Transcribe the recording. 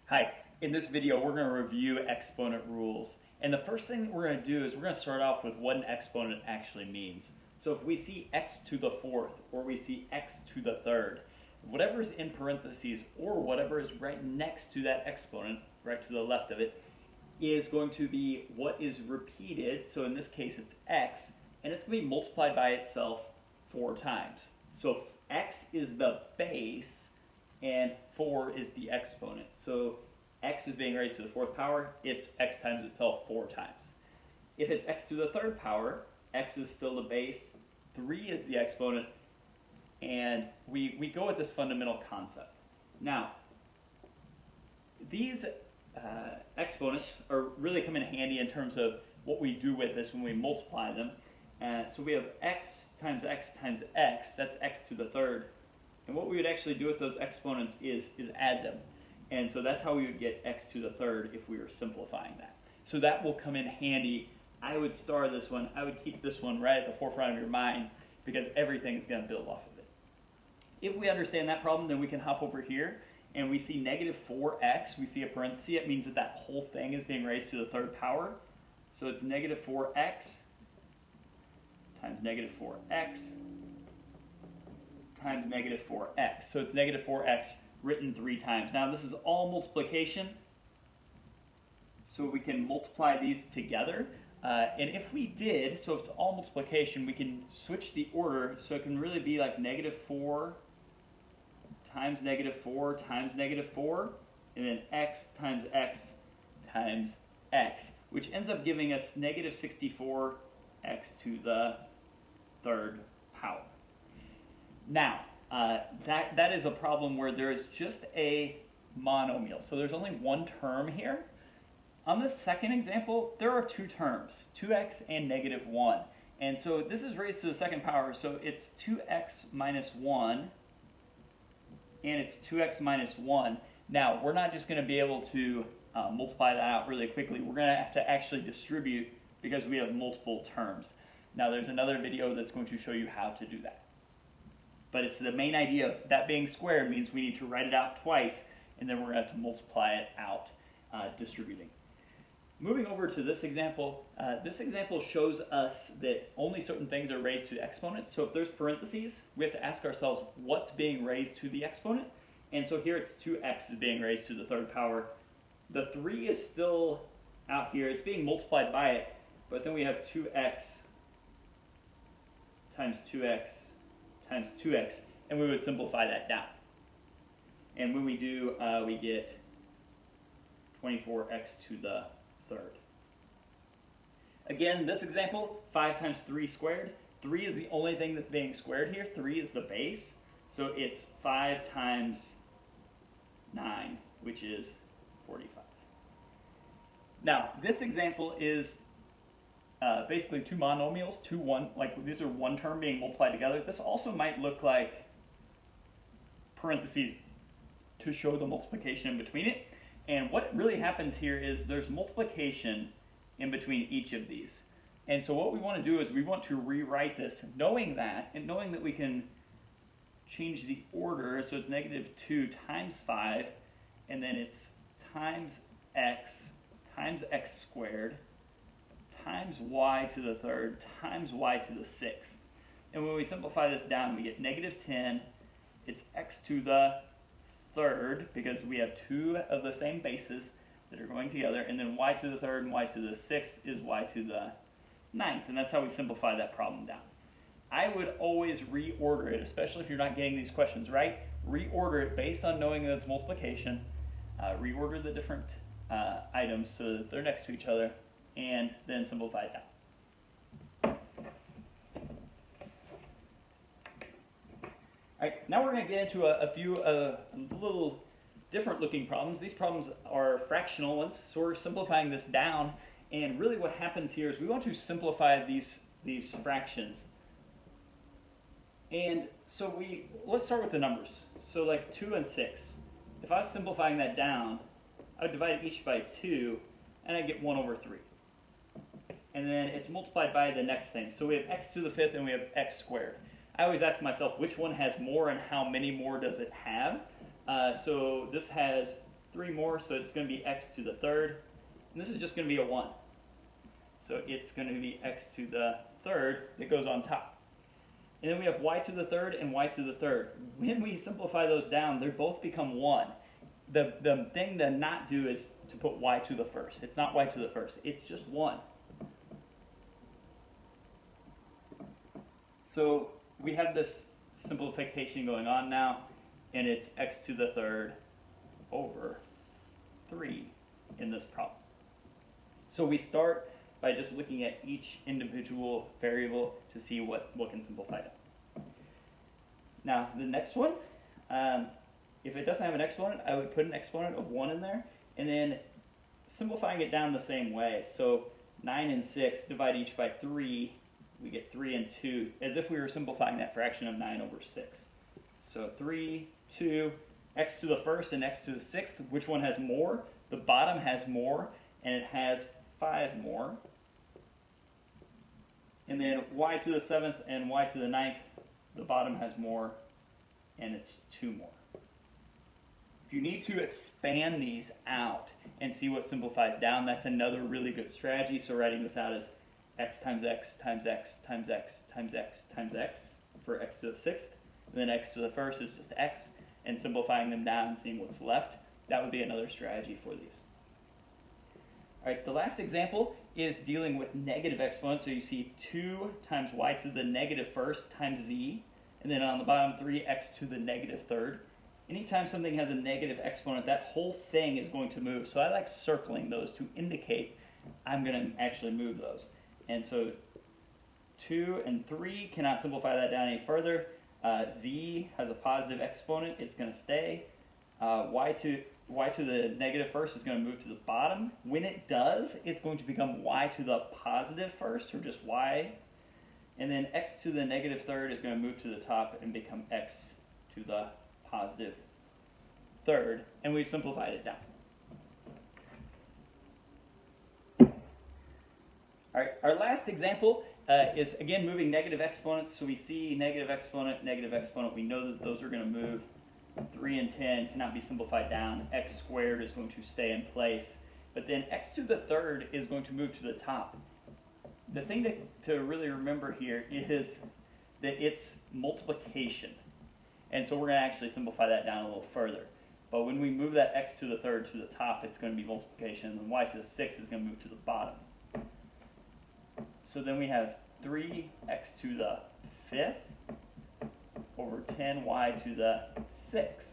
Hi, in this video we're going to review exponent rules. And the first thing that we're going to do is we're going to start off with what an exponent actually means. So if we see x to the fourth or we see x to the third, whatever is in parentheses or whatever is right next to that exponent, right to the left of it, is going to be what is repeated. So in this case it's x, and it's going to be multiplied by itself 4 times. So x is the base and 4 is the exponent. So x is being raised to the 4th power, it's x times itself 4 times. If it's x to the 3rd power, x is still the base, 3 is the exponent, and we go with this fundamental concept. Now, these exponents are really come in handy in terms of what we do with this when we multiply them. So we have x times x times x, that's x to the 3rd. And what we would actually do with those exponents is add them. And so that's how we would get x to the 3rd if we were simplifying that. So that will come in handy. I would star this one. I would keep this one right at the forefront of your mind because everything is going to build off of it. If we understand that problem, then we can hop over here and we see negative 4x. We see a parenthesis. It means that that whole thing is being raised to the 3rd power. So it's negative 4x times negative 4x times negative 4x. So it's negative 4x written 3 times. Now this is all multiplication, so we can multiply these together. And if we did, so if it's all multiplication, we can switch the order, so it can really be like negative 4 times negative 4 times negative 4, and then x times times x, which ends up giving us negative 64x to the 3rd power. Now, that is a problem where there is just a monomial. So there's only one term here. On the second example, there are 2 terms, 2x and negative 1. And so this is raised to the 2nd power, so it's 2x minus 1, and it's 2x minus 1. Now, we're not just going to be able to multiply that out really quickly. We're going to have to actually distribute because we have multiple terms. Now, there's another video that's going to show you how to do that. But it's the main idea of that being squared means we need to write it out twice, and then we're going to have to multiply it out, distributing. Moving over to this example shows us that only certain things are raised to exponents. So if there's parentheses, we have to ask ourselves what's being raised to the exponent. And so here it's 2x is being raised to the 3rd power. The 3 is still out here. It's being multiplied by it, but then we have 2x times 2x times 2x, and we would simplify that down. And when we do, we get 24x to the 3rd. Again, this example, 5 times 3 squared. 3 is the only thing that's being squared here. 3 is the base, so it's 5 times 9, which is 45. Now, this example is basically 2 monomials, like these are one term being multiplied together. This also might look like parentheses to show the multiplication in between it. And what really happens here is there's multiplication in between each of these. And so what we want to do is we want to rewrite this knowing that, and knowing that we can change the order. So it's negative 2 times 5, and then it's times x squared times y to the 3rd times y to the 6th. And when we simplify this down, we get negative 10. It's x to the 3rd, because we have 2 of the same bases that are going together, and then y to the 3rd and y to the 6th is y to the 9th, and that's how we simplify that problem down. I would always reorder it, especially if you're not getting these questions right. Reorder it based on knowing that it's multiplication. Reorder the different items so that they're next to each other, and then simplify it down. Alright, now we're going to get into a few little different looking problems. These problems are fractional ones, so we're simplifying this down, and really what happens here is we want to simplify these fractions. And so let's start with the numbers. So like 2 and 6. If I was simplifying that down, I would divide each by 2, and I'd get 1 over 3. And then it's multiplied by the next thing. So we have x to the 5th and we have x squared. I always ask myself which one has more and how many more does it have. So this has 3 more, so it's going to be x to the third. And this is just going to be a 1. So it's going to be x to the third that goes on top. And then we have y to the third and y to the third. When we simplify those down, they both become 1. The thing to not do is to put y to the first. It's not y to the first. It's just 1. So we have this simplification going on now, and it's x to the third over 3 in this problem. So we start by just looking at each individual variable to see what can simplify down. Now, the next one, if it doesn't have an exponent, I would put an exponent of 1 in there, and then simplifying it down the same way. So 9 and 6 divide each by 3, we get 3 and 2, as if we were simplifying that fraction of 9 over 6. So 3, 2, x to the first and x to the sixth, which one has more? The bottom has more, and it has 5 more. And then y to the seventh and y to the ninth, the bottom has more, and it's 2 more. If you need to expand these out and see what simplifies down, that's another really good strategy. So writing this out as x times x times x times x times x times x for x to the sixth, and then x to the first is just x, and simplifying them down and seeing what's left. That would be another strategy for these. All right, the last example is dealing with negative exponents. So you see 2 times y to the negative first times z, and then on the bottom 3x to the negative third. Anytime something has a negative exponent, that whole thing is going to move. So I like circling those to indicate I'm going to actually move those. And so 2 and 3 cannot simplify that down any further. Z has a positive exponent, it's going to stay. Y to the negative first is going to move to the bottom. When it does, it's going to become y to the positive first, or just y. And then x to the negative third is going to move to the top and become x to the positive third. And we've simplified it down. All right, our last example is, again, moving negative exponents. So we see negative exponent, negative exponent. We know that those are going to move. 3 and 10 cannot be simplified down. X squared is going to stay in place. But then x to the third is going to move to the top. The thing to really remember here is that it's multiplication. And so we're going to actually simplify that down a little further. But when we move that x to the third to the top, it's going to be multiplication. And y to the sixth is going to move to the bottom. So then we have 3x to the fifth over 10y to the sixth.